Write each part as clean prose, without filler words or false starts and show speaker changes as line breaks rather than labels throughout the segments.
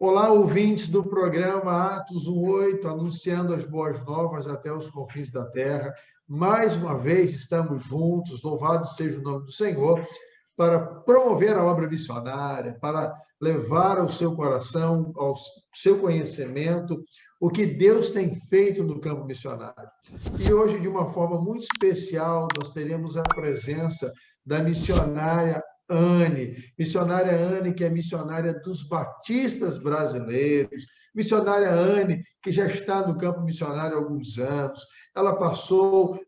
Olá, ouvintes do programa Atos 1:8, anunciando as boas novas até os confins da terra. Mais uma vez estamos juntos, louvado seja o nome do Senhor, para promover a obra missionária, para levar ao seu coração, ao seu conhecimento, o que Deus tem feito no campo missionário. E hoje, de uma forma muito especial, nós teremos a presença da missionária Anne, que é missionária dos batistas brasileiros, missionária Anne, que já está no campo missionário há alguns anos. Ela passou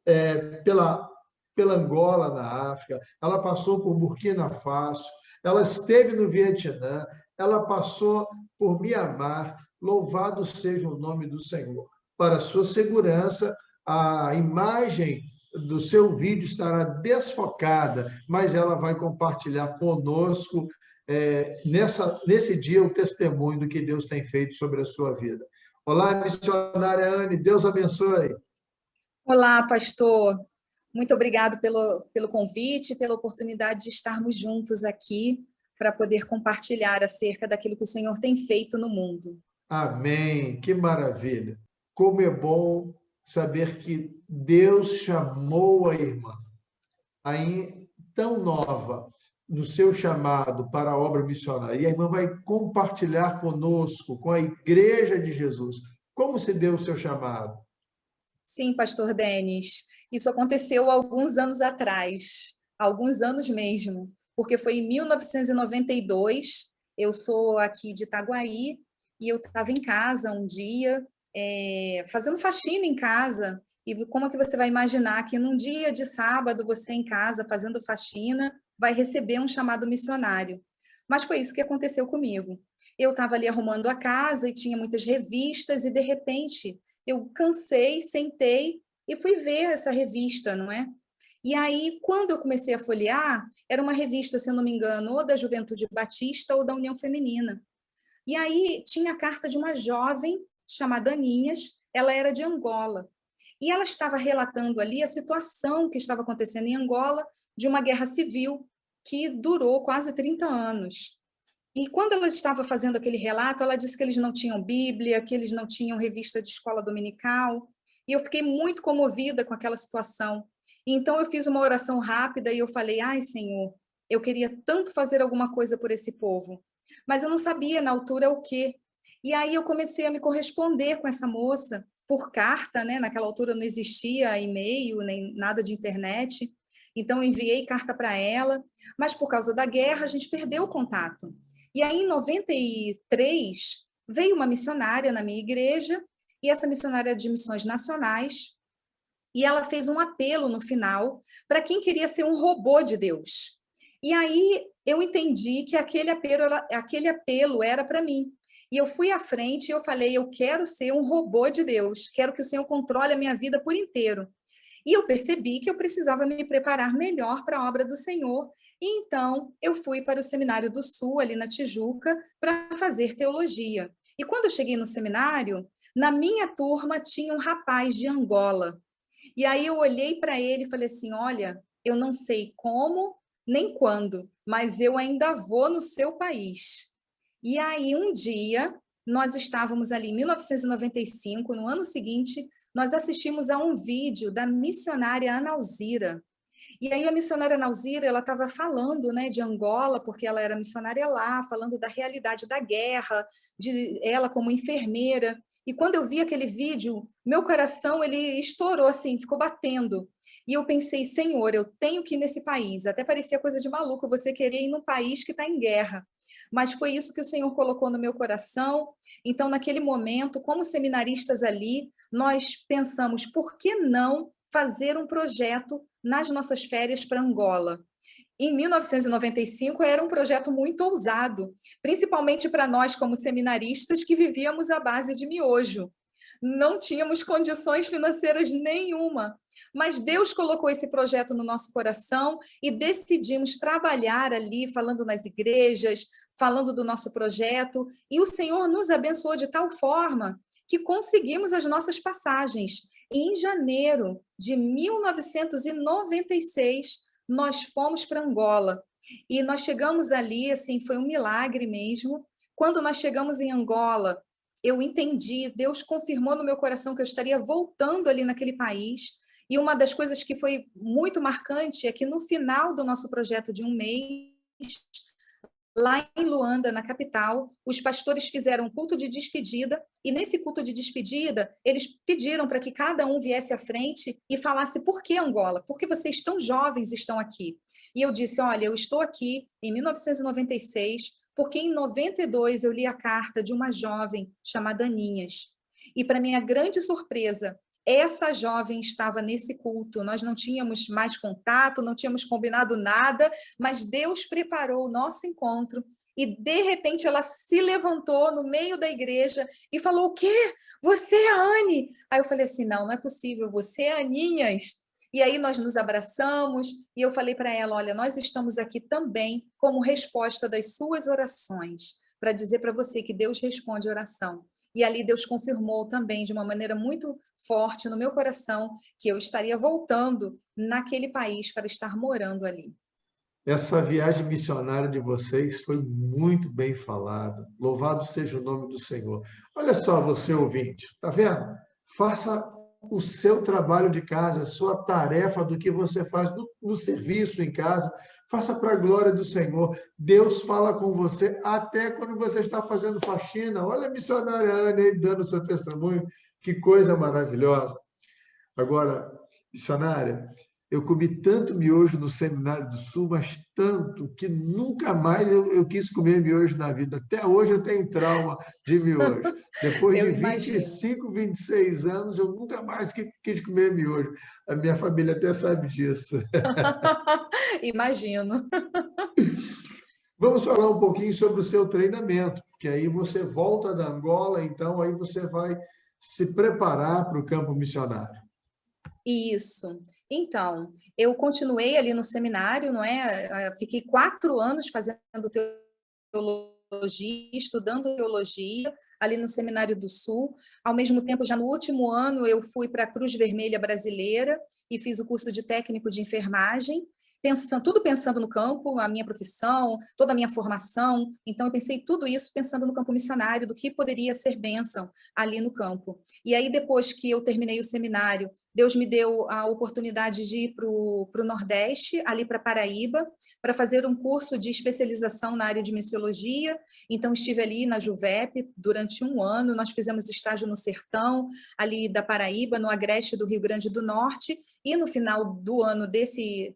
pela Angola, na África, ela passou por Burkina Faso, ela esteve no Vietnã, ela passou por Mianmar. Louvado seja o nome do Senhor. Para sua segurança, a imagem do seu vídeo estará desfocada, mas ela vai compartilhar conosco nesse dia o testemunho do que Deus tem feito sobre a sua vida. Olá, missionária Anne, Deus abençoe.
Olá, pastor. Muito obrigado pelo convite, pela oportunidade de estarmos juntos aqui para poder compartilhar acerca daquilo que o Senhor tem feito no mundo.
Amém, que maravilha. Como é bom saber que Deus chamou a irmã, aí tão nova, no seu chamado para a obra missionária. E a irmã vai compartilhar conosco, com a Igreja de Jesus, como se deu o seu chamado.
Sim, pastor Denis, isso aconteceu há alguns anos atrás, há alguns anos mesmo, porque foi em 1992, eu sou aqui de Itaguaí, e eu estava em casa um dia, fazendo faxina em casa, e como é que você vai imaginar que num dia de sábado, você em casa, fazendo faxina, vai receber um chamado missionário? Mas foi isso que aconteceu comigo. Eu estava ali arrumando a casa e tinha muitas revistas, e de repente eu cansei, sentei e fui ver essa revista, não é? E aí, quando eu comecei a folhear, era uma revista, se eu não me engano, ou da Juventude Batista ou da União Feminina. E aí tinha a carta de uma jovem chamada Aninhas, ela era de Angola. E ela estava relatando ali a situação que estava acontecendo em Angola de uma guerra civil que durou quase 30 anos. E quando ela estava fazendo aquele relato, ela disse que eles não tinham Bíblia, que eles não tinham revista de escola dominical. E eu fiquei muito comovida com aquela situação. Então eu fiz uma oração rápida e eu falei: ai, Senhor, eu queria tanto fazer alguma coisa por esse povo, mas eu não sabia na altura o quê. E aí eu comecei a me corresponder com essa moça por carta, né? Naquela altura não existia e-mail, nem nada de internet. Então eu enviei carta para ela, mas por causa da guerra a gente perdeu o contato. E aí, em 93, veio uma missionária na minha igreja, e essa missionária de missões nacionais, e ela fez um apelo no final para quem queria ser um robô de Deus. E aí eu entendi que aquele apelo era para mim. E eu fui à frente e eu falei: eu quero ser um robô de Deus, quero que o Senhor controle a minha vida por inteiro. E eu percebi que eu precisava me preparar melhor para a obra do Senhor. E então eu fui para o Seminário do Sul, ali na Tijuca, para fazer teologia. E quando eu cheguei no seminário, na minha turma tinha um rapaz de Angola. E aí eu olhei para ele e falei assim: olha, eu não sei como nem quando, mas eu ainda vou no seu país. E aí um dia nós estávamos ali em 1995, no ano seguinte, nós assistimos a um vídeo da missionária Ana Alzira. E aí a missionária Ana Alzira, ela estava falando, né, de Angola, porque ela era missionária lá, falando da realidade da guerra, de ela como enfermeira. E quando eu vi aquele vídeo, meu coração ele estourou assim, ficou batendo. E eu pensei: Senhor, eu tenho que ir nesse país. Até parecia coisa de maluco você querer ir num país que está em guerra. Mas foi isso que o Senhor colocou no meu coração. Então, naquele momento, como seminaristas ali, nós pensamos: por que não fazer um projeto nas nossas férias para Angola? Em 1995 era um projeto muito ousado, principalmente para nós como seminaristas que vivíamos à base de miojo. Não tínhamos condições financeiras nenhuma, mas Deus colocou esse projeto no nosso coração e decidimos trabalhar ali, falando nas igrejas, falando do nosso projeto, e o Senhor nos abençoou de tal forma que conseguimos as nossas passagens. E em janeiro de 1996, nós fomos para Angola. E nós chegamos ali, assim, foi um milagre mesmo, Quando nós chegamos em Angola, eu entendi, Deus confirmou no meu coração que eu estaria voltando ali naquele país. E uma das coisas que foi muito marcante é que no final do nosso projeto de um mês, lá em Luanda, na capital, os pastores fizeram um culto de despedida, e nesse culto de despedida, eles pediram para que cada um viesse à frente e falasse por que Angola, por que vocês tão jovens estão aqui. E eu disse, olha, eu estou aqui em 1996, porque em 92 eu li a carta de uma jovem chamada Aninhas. E para minha grande surpresa, essa jovem estava nesse culto, nós não tínhamos mais contato, não tínhamos combinado nada, mas Deus preparou o nosso encontro e, de repente, ela se levantou no meio da igreja e falou, o quê? Você é a Anne? Aí eu falei assim, não é possível, você é a Aninhas. E aí nós nos abraçamos e eu falei para ela, olha, nós estamos aqui também como resposta das suas orações, para dizer para você que Deus responde oração. E ali Deus confirmou também, de uma maneira muito forte no meu coração, que eu estaria voltando naquele país para estar morando ali.
Essa viagem missionária de vocês foi muito bem falada. Louvado seja o nome do Senhor. Olha só, você ouvinte, tá vendo? Faça o seu trabalho de casa, a sua tarefa do que você faz no serviço em casa. Faça para a glória do Senhor. Deus fala com você até quando você está fazendo faxina. Olha a missionária Ana aí dando seu testemunho. Que coisa maravilhosa. Agora, missionária, eu comi tanto miojo no Seminário do Sul, mas tanto, que nunca mais eu quis comer miojo na vida. Até hoje eu tenho trauma de miojo. Depois
Eu
de
imagino.
25, 26 anos, eu nunca mais quis comer miojo. A minha família até sabe disso.
Imagino.
Vamos falar um pouquinho sobre o seu treinamento, porque aí você volta da Angola, então aí você vai se preparar para o campo missionário.
Isso. Então, eu continuei ali no seminário, não é? Fiquei 4 anos fazendo teologia, estudando teologia, ali no Seminário do Sul. Ao mesmo tempo, já no último ano, eu fui para a Cruz Vermelha Brasileira e fiz o curso de técnico de enfermagem. Tudo pensando no campo, a minha profissão, toda a minha formação. Então, eu pensei tudo isso pensando no campo missionário, do que poderia ser bênção ali no campo. E aí, depois que eu terminei o seminário, Deus me deu a oportunidade de ir para o Nordeste, ali para Paraíba, para fazer um curso de especialização na área de missiologia. Então, estive ali na Juvep durante 1 ano, nós fizemos estágio no sertão, ali da Paraíba, no agreste do Rio Grande do Norte, e no final do ano desse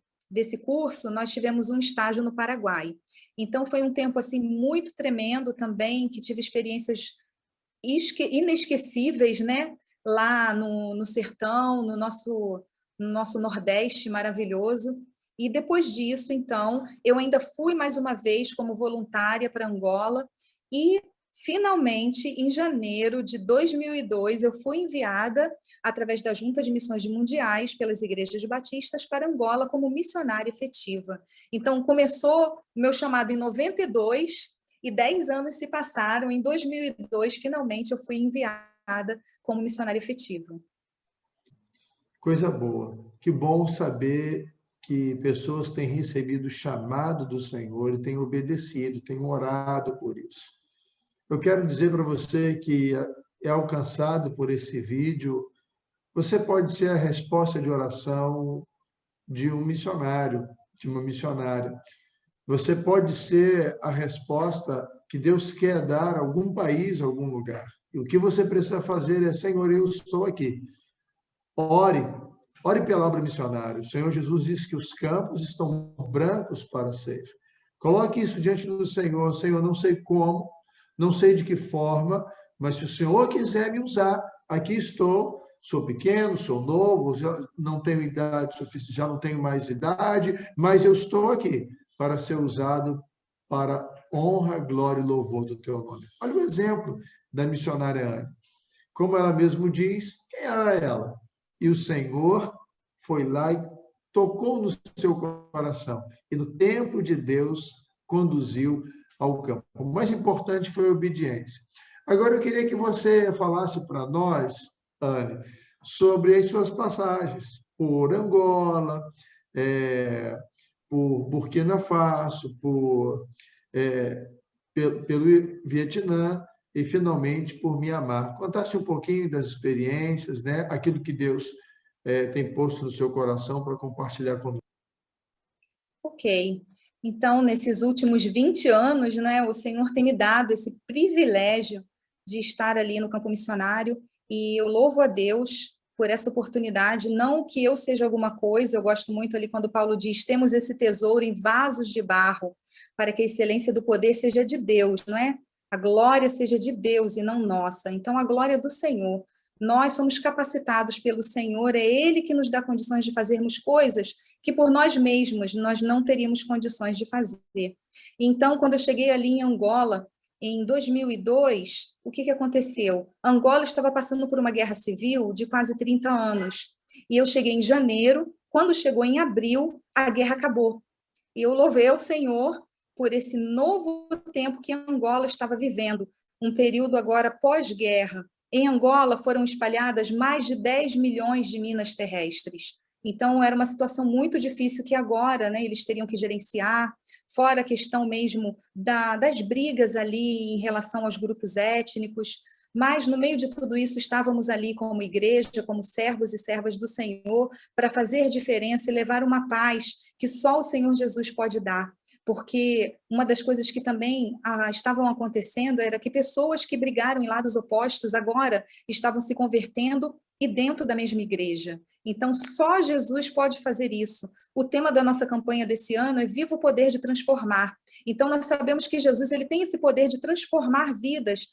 curso, nós tivemos um estágio no Paraguai. Então, foi um tempo assim muito tremendo também, que tive experiências inesquecíveis, né? Lá no sertão, no nosso Nordeste maravilhoso. E depois disso, então, eu ainda fui mais uma vez como voluntária para Angola e, finalmente, em janeiro de 2002, eu fui enviada, através da Junta de Missões Mundiais, pelas Igrejas Batistas, para Angola como missionária efetiva. Então, começou o meu chamado em 92 e 10 anos se passaram. Em 2002, finalmente, eu fui enviada como missionária efetiva.
Coisa boa. Que bom saber que pessoas têm recebido o chamado do Senhor e têm obedecido, têm orado por isso. Eu quero dizer para você que é alcançado por esse vídeo, você pode ser a resposta de oração de um missionário, de uma missionária. Você pode ser a resposta que Deus quer dar a algum país, a algum lugar. E o que você precisa fazer é, Senhor, eu estou aqui. Ore, ore pela obra missionária. O Senhor Jesus disse que os campos estão brancos para a ceifa. Coloque isso diante do Senhor. Senhor, não sei como, não sei de que forma, mas se o Senhor quiser me usar, aqui estou. Sou pequeno, sou novo, já não tenho idade suficiente, já não tenho mais idade, mas eu estou aqui para ser usado para honra, glória e louvor do teu nome. Olha o exemplo da missionária Anne. Como ela mesmo diz, quem era ela? E o Senhor foi lá e tocou no seu coração. E no tempo de Deus, conduziu ao campo. O mais importante foi a obediência. Agora, eu queria que você falasse para nós, Anne, sobre as suas passagens por Angola, por Burkina Faso, por pelo Vietnã e, finalmente, por Mianmar. Contasse um pouquinho das experiências, né? Aquilo que Deus tem posto no seu coração para compartilhar conosco.
Ok. Então, nesses últimos 20 anos, né, o Senhor tem me dado esse privilégio de estar ali no campo missionário, e eu louvo a Deus por essa oportunidade. Não que eu seja alguma coisa, eu gosto muito ali quando Paulo diz: temos esse tesouro em vasos de barro, para que a excelência do poder seja de Deus, não é? A glória seja de Deus e não nossa. Então, a glória é do Senhor. Nós somos capacitados pelo Senhor, é Ele que nos dá condições de fazermos coisas que por nós mesmos nós não teríamos condições de fazer. Então, quando eu cheguei ali em Angola, em 2002, o que aconteceu? Angola estava passando por uma guerra civil de quase 30 anos. E eu cheguei em janeiro, quando chegou em abril, a guerra acabou. E eu louvei ao Senhor por esse novo tempo que Angola estava vivendo, um período agora pós-guerra. Em Angola foram espalhadas mais de 10 milhões de minas terrestres. Então, era uma situação muito difícil que agora, né, eles teriam que gerenciar, fora a questão mesmo das brigas ali em relação aos grupos étnicos. Mas, no meio de tudo isso, estávamos ali como igreja, como servos e servas do Senhor, para fazer diferença e levar uma paz que só o Senhor Jesus pode dar. Porque uma das coisas que também estavam acontecendo era que pessoas que brigaram em lados opostos agora estavam se convertendo e dentro da mesma igreja. Então, só Jesus pode fazer isso. O tema da nossa campanha desse ano é Viva o Poder de Transformar. Então, nós sabemos que Jesus ele tem esse poder de transformar vidas,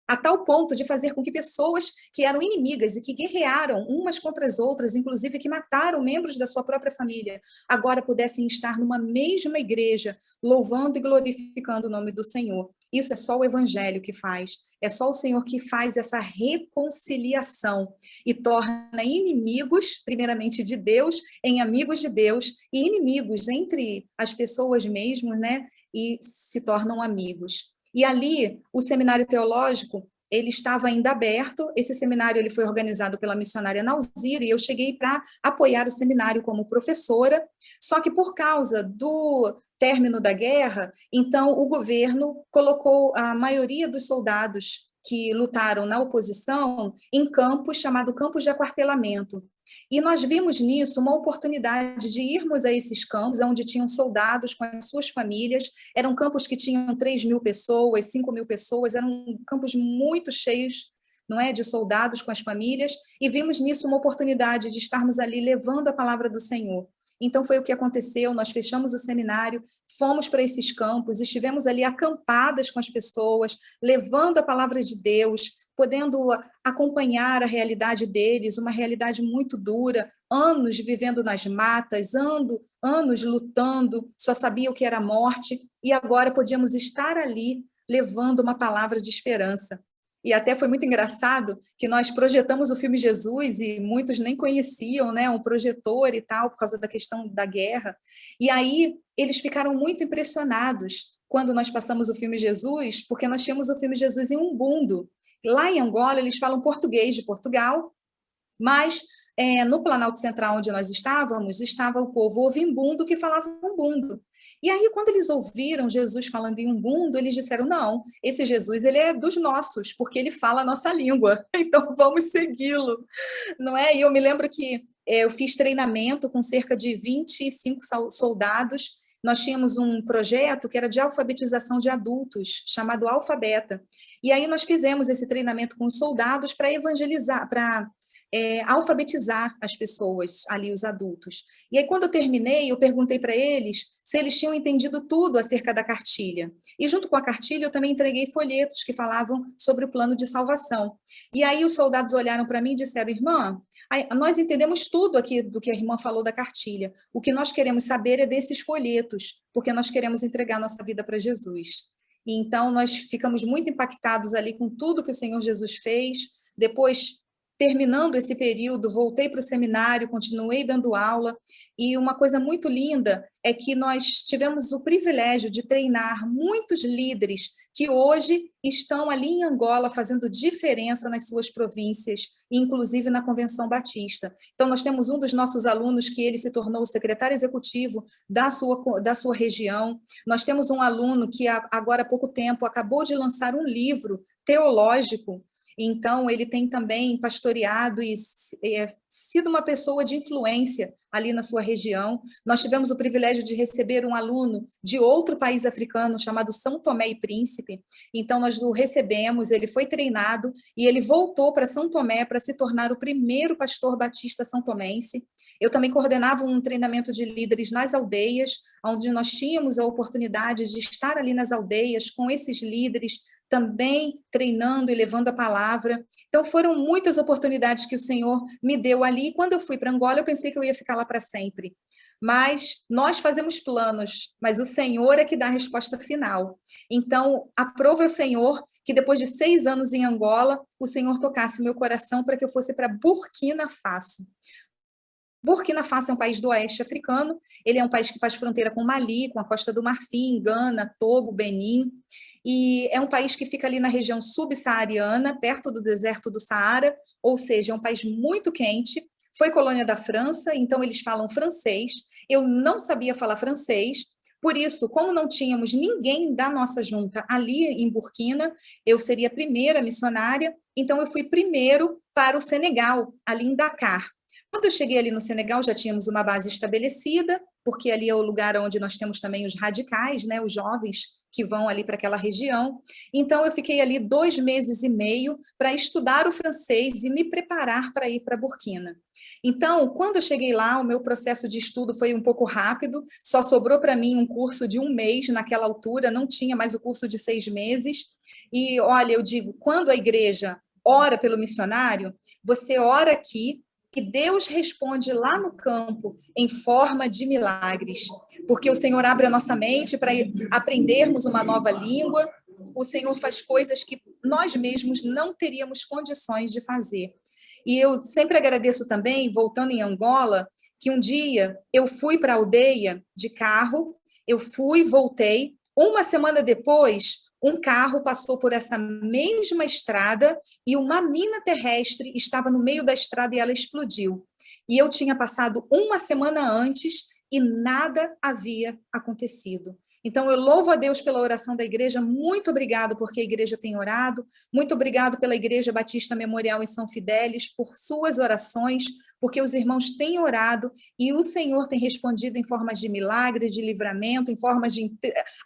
a tal ponto de fazer com que pessoas que eram inimigas e que guerrearam umas contra as outras, inclusive que mataram membros da sua própria família, agora pudessem estar numa mesma igreja, louvando e glorificando o nome do Senhor. Isso é só o Evangelho que faz, é só o Senhor que faz essa reconciliação e torna inimigos, primeiramente de Deus, em amigos de Deus, e inimigos entre as pessoas mesmo, né? E se tornam amigos. E ali, o seminário teológico, ele estava ainda aberto. Esse seminário ele foi organizado pela missionária Nauzira, e eu cheguei para apoiar o seminário como professora, só que por causa do término da guerra, então o governo colocou a maioria dos soldados que lutaram na oposição em campos chamado campos de aquartelamento. E nós vimos nisso uma oportunidade de irmos a esses campos, onde tinham soldados com as suas famílias. Eram campos que tinham 3.000 pessoas, 5.000 pessoas, eram campos muito cheios, não é, de soldados com as famílias, e vimos nisso uma oportunidade de estarmos ali levando a palavra do Senhor. Então, foi o que aconteceu, nós fechamos o seminário, fomos para esses campos, estivemos ali acampadas com as pessoas, levando a palavra de Deus, podendo acompanhar a realidade deles, uma realidade muito dura, anos vivendo nas matas, anos lutando, só sabia o que era morte, e agora podíamos estar ali levando uma palavra de esperança. E até foi muito engraçado que nós projetamos o filme Jesus e muitos nem conheciam, né, um projetor e tal, por causa da questão da guerra. E aí eles ficaram muito impressionados quando nós passamos o filme Jesus, porque nós tínhamos o filme Jesus em Umbundo. Lá em Angola, eles falam português de Portugal, mas no Planalto Central, onde nós estávamos, estava o povo ovimbundo que falava umbundo. E aí, quando eles ouviram Jesus falando em umbundo, eles disseram, não, esse Jesus ele é dos nossos, porque ele fala a nossa língua, então vamos segui-lo. Não é? E eu me lembro que eu fiz treinamento com cerca de 25 soldados. Nós tínhamos um projeto que era de alfabetização de adultos, chamado Alfabeta. E aí nós fizemos esse treinamento com os soldados para evangelizar, para alfabetizar as pessoas ali, os adultos. E aí, quando eu terminei, eu perguntei para eles se eles tinham entendido tudo acerca da cartilha. E junto com a cartilha, eu também entreguei folhetos que falavam sobre o plano de salvação. E aí os soldados olharam para mim e disseram, irmã, nós entendemos tudo aqui do que a irmã falou da cartilha. O que nós queremos saber é desses folhetos, porque nós queremos entregar nossa vida para Jesus. E então, nós ficamos muito impactados ali com tudo que o Senhor Jesus fez. Depois terminando esse período, voltei para o seminário, continuei dando aula, e uma coisa muito linda é que nós tivemos o privilégio de treinar muitos líderes que hoje estão ali em Angola fazendo diferença nas suas províncias, inclusive na Convenção Batista. Então, nós temos um dos nossos alunos que ele se tornou o secretário executivo da sua região. Nós temos um aluno que agora há pouco tempo acabou de lançar um livro teológico. Então, ele tem também pastoreado e sido uma pessoa de influência ali na sua região. Nós tivemos o privilégio de receber um aluno de outro país africano chamado São Tomé e Príncipe. Então, nós o recebemos, ele foi treinado e ele voltou para São Tomé para se tornar o primeiro pastor batista são-tomense. Eu também coordenava um treinamento de líderes nas aldeias, onde nós tínhamos a oportunidade de estar ali nas aldeias com esses líderes, também treinando e levando a palavra. Então, foram muitas oportunidades que o Senhor me deu ali. Quando eu fui para Angola, eu pensei que eu ia ficar lá para sempre. Mas nós fazemos planos, mas o Senhor é que dá a resposta final. Então, aprove ao Senhor que depois de 6 anos em Angola, o Senhor tocasse o meu coração para que eu fosse para Burkina Faso. Burkina Faso é um país do oeste africano, ele é um país que faz fronteira com Mali, com a Costa do Marfim, Gana, Togo, Benin, e é um país que fica ali na região subsaariana, perto do deserto do Saara, ou seja, é um país muito quente, foi colônia da França, então eles falam francês, eu não sabia falar francês, por isso, como não tínhamos ninguém da nossa junta ali em Burkina, eu seria a primeira missionária, então eu fui primeiro para o Senegal, ali em Dakar. Quando eu cheguei ali no Senegal, já tínhamos uma base estabelecida, porque ali é o lugar onde nós temos também os radicais, né, os jovens que vão ali para aquela região. Então, eu fiquei ali 2 meses e meio para estudar o francês e me preparar para ir para Burkina. Então, quando eu cheguei lá, o meu processo de estudo foi um pouco rápido, só sobrou para mim um curso de 1 mês naquela altura, não tinha mais o curso de 6 meses. E, olha, eu digo, quando a igreja ora pelo missionário, você ora aqui, e Deus responde lá no campo em forma de milagres, porque o Senhor abre a nossa mente para aprendermos uma nova língua, o Senhor faz coisas que nós mesmos não teríamos condições de fazer. E eu sempre agradeço também, voltando em Angola, que um dia eu fui para a aldeia de carro, eu fui, voltei, 1 semana depois, um carro passou por essa mesma estrada e uma mina terrestre estava no meio da estrada e ela explodiu. E eu tinha passado 1 semana antes e nada havia acontecido. Então, eu louvo a Deus pela oração da igreja, muito obrigado porque a igreja tem orado, muito obrigado pela Igreja Batista Memorial em São Fidélis, por suas orações, porque os irmãos têm orado e o Senhor tem respondido em formas de milagre, de livramento, em formas de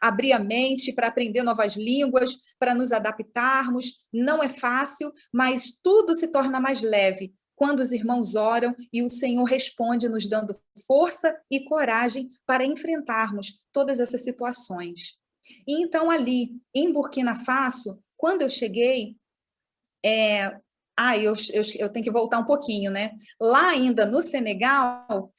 abrir a mente para aprender novas línguas, para nos adaptarmos. Não é fácil, mas tudo se torna mais leve quando os irmãos oram e o Senhor responde nos dando força e coragem para enfrentarmos todas essas situações. E então, ali, em Burkina Faso, quando eu cheguei, eu tenho que voltar um pouquinho, né? Lá ainda no Senegal,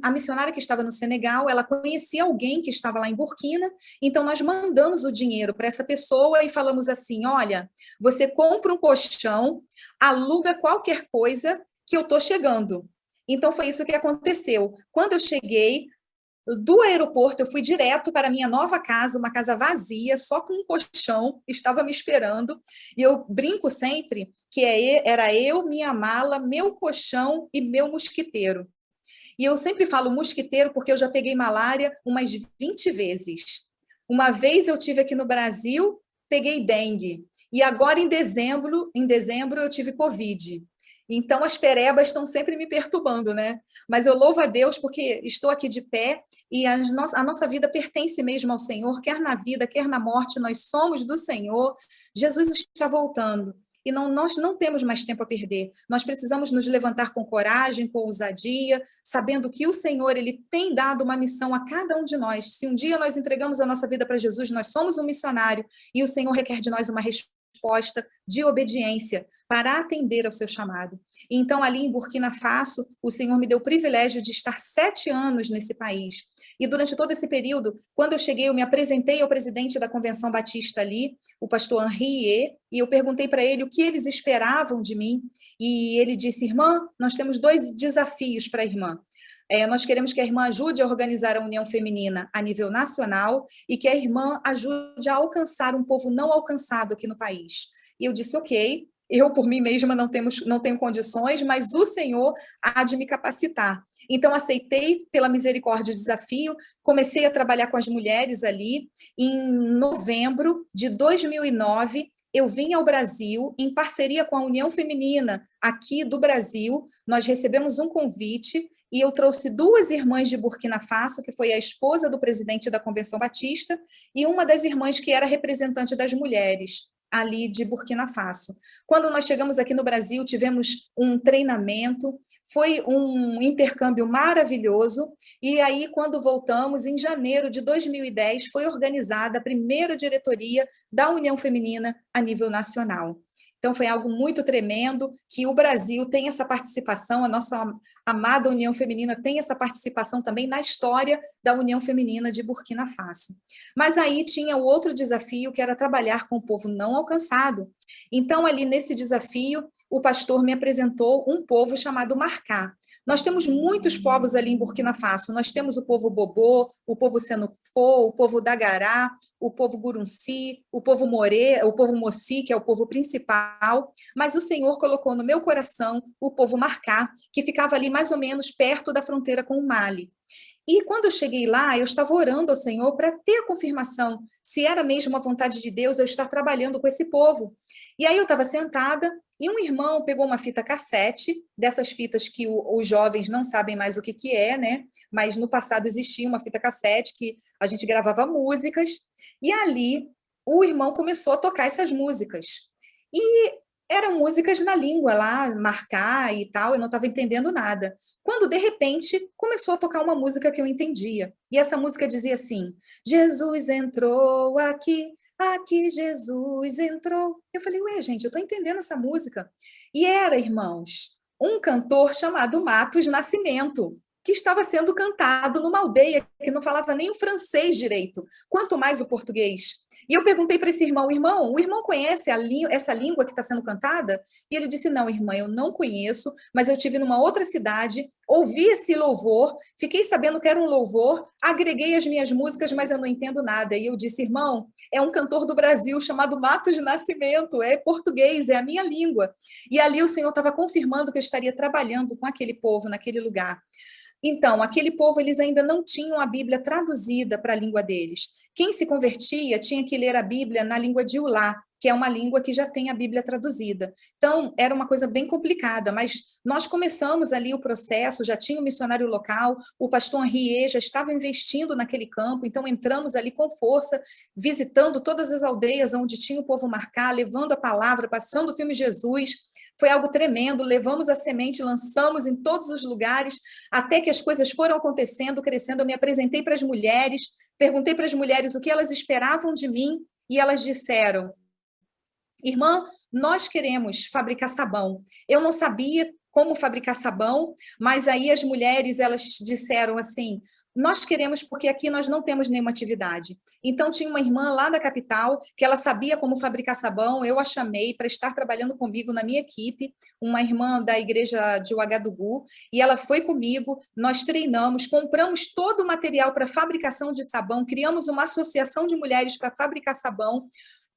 a missionária que estava no Senegal, ela conhecia alguém que estava lá em Burkina, então nós mandamos o dinheiro para essa pessoa e falamos assim, olha, você compra um colchão, aluga qualquer coisa que eu estou chegando. Então foi isso que aconteceu. Quando eu cheguei, do aeroporto, eu fui direto para a minha nova casa, uma casa vazia, só com um colchão, estava me esperando. E eu brinco sempre que era eu, minha mala, meu colchão e meu mosquiteiro. E eu sempre falo mosquiteiro porque eu já peguei malária umas 20 vezes. Uma vez eu tive aqui no Brasil, peguei dengue. E agora, em dezembro eu tive Covid. Então, as perebas estão sempre me perturbando, né? Mas eu louvo a Deus porque estou aqui de pé e a nossa vida pertence mesmo ao Senhor, quer na vida, quer na morte, nós somos do Senhor. Jesus está voltando e nós não temos mais tempo a perder. Nós precisamos nos levantar com coragem, com ousadia, sabendo que o Senhor ele tem dado uma missão a cada um de nós. Se um dia nós entregamos a nossa vida para Jesus, nós somos um missionário e o Senhor requer de nós uma resposta resposta de obediência para atender ao seu chamado. Então, ali em Burkina Faso, o Senhor me deu o privilégio de estar 7 anos nesse país. E durante todo esse período, quando eu cheguei, eu me apresentei ao presidente da Convenção Batista ali, o pastor Henri, e eu perguntei para ele o que eles esperavam de mim. E ele disse: irmã, nós temos 2 desafios para a irmã. Nós queremos que a irmã ajude a organizar a União Feminina a nível nacional e que a irmã ajude a alcançar um povo não alcançado aqui no país. E eu disse: ok, eu por mim mesma não tenho condições, mas o Senhor há de me capacitar. Então, aceitei pela misericórdia o desafio, comecei a trabalhar com as mulheres ali. Em novembro de 2009, eu vim ao Brasil, em parceria com a União Feminina aqui do Brasil, nós recebemos um convite e eu trouxe 2 irmãs de Burkina Faso, que foi a esposa do presidente da Convenção Batista, e uma das irmãs que era representante das mulheres ali de Burkina Faso. Quando nós chegamos aqui no Brasil, tivemos um treinamento, foi um intercâmbio maravilhoso, e aí, quando voltamos, em janeiro de 2010, foi organizada a primeira diretoria da União Feminina a nível nacional. Então, foi algo muito tremendo, que o Brasil tem essa participação, a nossa amada União Feminina tem essa participação também na história da União Feminina de Burkina Faso. Mas aí tinha o outro desafio, que era trabalhar com o povo não alcançado. Então, ali nesse desafio, o pastor me apresentou um povo chamado Marcá. Nós temos muitos povos ali em Burkina Faso. Nós temos o povo Bobô, o povo Senufo, o povo Dagará, o povo Gurunsi, o povo Morê, o povo Mossi, que é o povo principal. Mas o Senhor colocou no meu coração o povo Marcá, que ficava ali mais ou menos perto da fronteira com o Mali. E quando eu cheguei lá, eu estava orando ao Senhor para ter a confirmação se era mesmo a vontade de Deus eu estar trabalhando com esse povo. E aí eu estava sentada e um irmão pegou uma fita cassete, dessas fitas que os jovens não sabem mais o que é, né? Mas no passado existia uma fita cassete que a gente gravava músicas, e ali o irmão começou a tocar essas músicas. E eram músicas na língua lá, marcar e tal, eu não estava entendendo nada. Quando, de repente, começou a tocar uma música que eu entendia. E essa música dizia assim: Jesus entrou aqui, aqui Jesus entrou. Eu falei: ué, gente, eu estou entendendo essa música. E era, irmãos, um cantor chamado Matos Nascimento, que estava sendo cantado numa aldeia que não falava nem o francês direito, quanto mais o português. E eu perguntei para esse irmão: o irmão conhece essa língua que está sendo cantada? E ele disse: não, irmã, eu não conheço, mas eu tive numa outra cidade, ouvi esse louvor, fiquei sabendo que era um louvor, agreguei as minhas músicas, mas eu não entendo nada. E eu disse: irmão, é um cantor do Brasil chamado Matos Nascimento, é português, é a minha língua. E ali o Senhor estava confirmando que eu estaria trabalhando com aquele povo naquele lugar. Então, aquele povo, eles ainda não tinham a Bíblia traduzida para a língua deles. Quem se convertia tinha que ler a Bíblia na língua de Ulá, que é uma língua que já tem a Bíblia traduzida. Então, era uma coisa bem complicada, mas nós começamos ali o processo, já tinha um missionário local, o pastor Henri já estava investindo naquele campo, então entramos ali com força, visitando todas as aldeias onde tinha o povo Marcá, levando a palavra, passando o filme Jesus. Foi algo tremendo, levamos a semente, lançamos em todos os lugares, até que as coisas foram acontecendo, crescendo. Eu me apresentei para as mulheres, perguntei para as mulheres o que elas esperavam de mim, e elas disseram: irmã, nós queremos fabricar sabão. Eu não sabia como fabricar sabão, mas aí as mulheres, elas disseram assim: nós queremos porque aqui nós não temos nenhuma atividade. Então, tinha uma irmã lá da capital que ela sabia como fabricar sabão, eu a chamei para estar trabalhando comigo na minha equipe, uma irmã da igreja de Ouagadougou, e ela foi comigo, nós treinamos, compramos todo o material para fabricação de sabão, criamos uma associação de mulheres para fabricar sabão.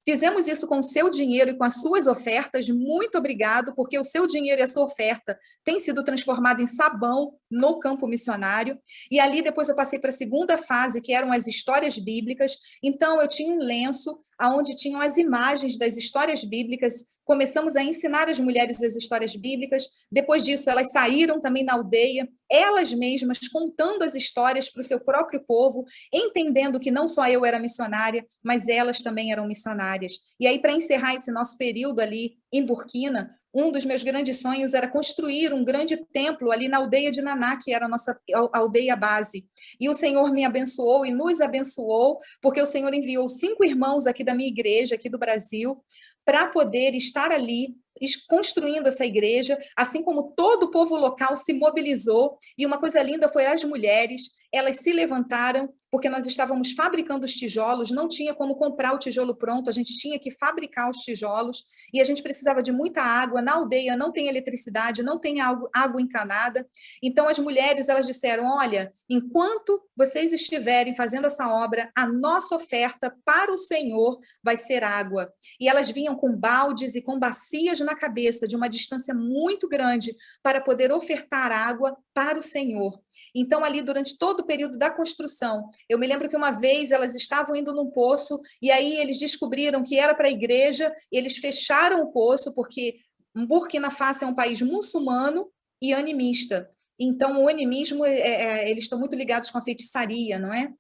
Fizemos isso com o seu dinheiro e com as suas ofertas. Muito obrigado, porque o seu dinheiro e a sua oferta têm sido transformado em sabão no campo missionário. E ali depois eu passei para a segunda fase, que eram as histórias bíblicas. Então eu tinha um lenço onde tinham as imagens das histórias bíblicas. Começamos a ensinar as mulheres as histórias bíblicas. Depois disso, elas saíram também na aldeia, elas mesmas contando as histórias para o seu próprio povo, entendendo que não só eu era missionária, mas elas também eram missionárias. E aí, para encerrar esse nosso período ali em Burkina, um dos meus grandes sonhos era construir um grande templo ali na aldeia de Naná, que era a nossa aldeia base. E o Senhor me abençoou e nos abençoou, porque o Senhor enviou 5 irmãos aqui da minha igreja, aqui do Brasil, para poder estar ali construindo essa igreja, assim como todo o povo local se mobilizou, e uma coisa linda foi as mulheres, elas se levantaram, porque nós estávamos fabricando os tijolos, não tinha como comprar o tijolo pronto, a gente tinha que fabricar os tijolos, e a gente precisava de muita água, na aldeia não tem eletricidade, não tem água encanada, então as mulheres, elas disseram, olha, enquanto vocês estiverem fazendo essa obra, a nossa oferta para o Senhor vai ser água, e elas vinham com baldes e com bacias na cabeça, de uma distância muito grande, para poder ofertar água para o Senhor. Então, ali, durante todo o período da construção, eu me lembro que uma vez elas estavam indo num poço, e aí eles descobriram que era para a igreja, eles fecharam o poço, porque Burkina Faso é um país muçulmano e animista. Então, o animismo, eles estão muito ligados com a feitiçaria, não é?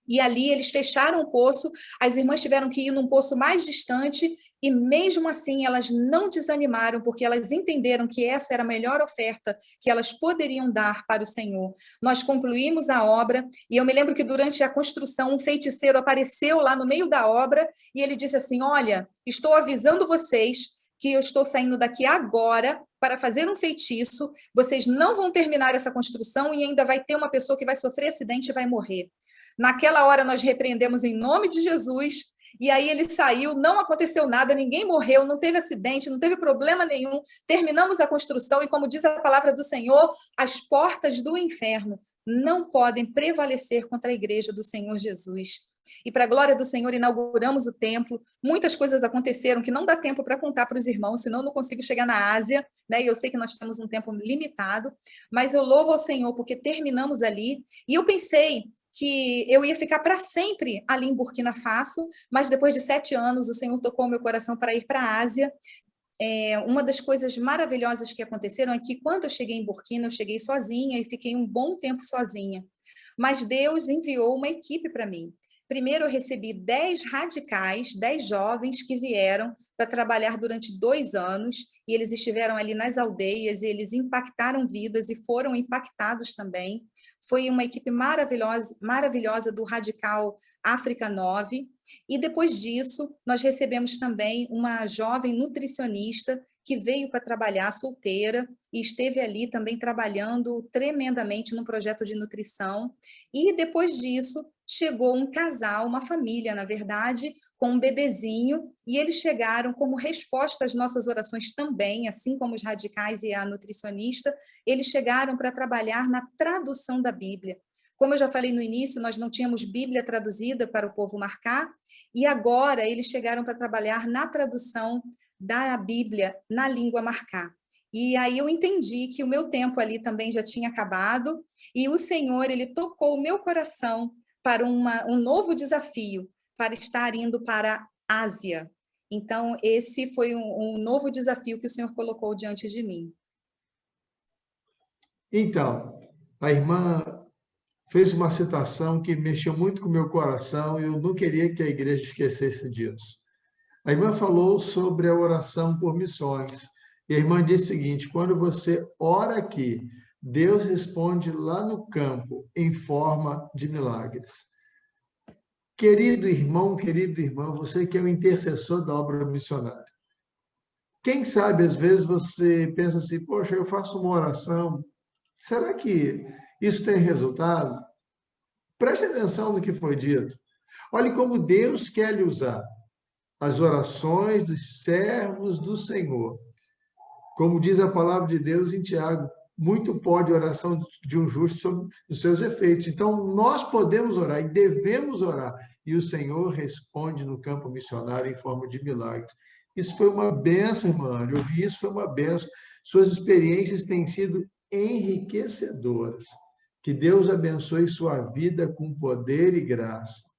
E ali eles fecharam o poço, as irmãs tiveram que ir num poço mais distante, e mesmo assim elas não desanimaram, porque elas entenderam que essa era a melhor oferta que elas poderiam dar para o Senhor. Nós concluímos a obra, e eu me lembro que durante a construção um feiticeiro apareceu lá no meio da obra, e ele disse assim, olha, estou avisando vocês que eu estou saindo daqui agora para fazer um feitiço, vocês não vão terminar essa construção e ainda vai ter uma pessoa que vai sofrer acidente e vai morrer. Naquela hora nós repreendemos em nome de Jesus, e aí ele saiu, não aconteceu nada, ninguém morreu, não teve acidente, não teve problema nenhum, terminamos a construção e, como diz a palavra do Senhor, as portas do inferno não podem prevalecer contra a igreja do Senhor Jesus. E para a glória do Senhor inauguramos o templo, muitas coisas aconteceram que não dá tempo para contar para os irmãos, senão eu não consigo chegar na Ásia, né? E eu sei que nós temos um tempo limitado, mas eu louvo ao Senhor porque terminamos ali, e eu pensei que eu ia ficar para sempre ali em Burkina Faso, mas depois de 7 anos o Senhor tocou meu coração para ir para a Ásia. Uma das coisas maravilhosas que aconteceram é que quando eu cheguei em Burkina, eu cheguei sozinha e fiquei um bom tempo sozinha, mas Deus enviou uma equipe para mim. Primeiro eu recebi 10 radicais, 10 jovens que vieram para trabalhar durante 2 anos, e eles estiveram ali nas aldeias, e eles impactaram vidas e foram impactados também. Foi uma equipe maravilhosa, maravilhosa do Radical África 9, e depois disso nós recebemos também uma jovem nutricionista que veio para trabalhar solteira e esteve ali também trabalhando tremendamente no projeto de nutrição, e depois disso chegou um casal, uma família, na verdade, com um bebezinho, e eles chegaram como resposta às nossas orações também, assim como os radicais e a nutricionista, eles chegaram para trabalhar na tradução da Bíblia. Como eu já falei no início, nós não tínhamos Bíblia traduzida para o povo marcar, e agora eles chegaram para trabalhar na tradução da Bíblia na língua marcar. E aí eu entendi que o meu tempo ali também já tinha acabado, e o Senhor, ele tocou o meu coração para um novo desafio, para estar indo para a Ásia. Então, esse foi um novo desafio que o Senhor colocou diante de mim.
Então, a irmã fez uma citação que mexeu muito com o meu coração e eu não queria que a igreja esquecesse disso. A irmã falou sobre a oração por missões. E a irmã disse o seguinte, quando você ora aqui, Deus responde lá no campo em forma de milagres. Querido irmão, querida irmã, você que é o intercessor da obra missionária. Quem sabe, às vezes, você pensa assim, poxa, eu faço uma oração, será que isso tem resultado? Preste atenção no que foi dito. Olhe como Deus quer lhe usar as orações dos servos do Senhor. Como diz a palavra de Deus em Tiago, muito pode a oração de um justo sobre os seus efeitos. Então, nós podemos orar e devemos orar. E o Senhor responde no campo missionário em forma de milagres. Isso foi uma bênção, irmã. Eu vi isso, foi uma bênção. Suas experiências têm sido enriquecedoras. Que Deus abençoe sua vida com poder e graça.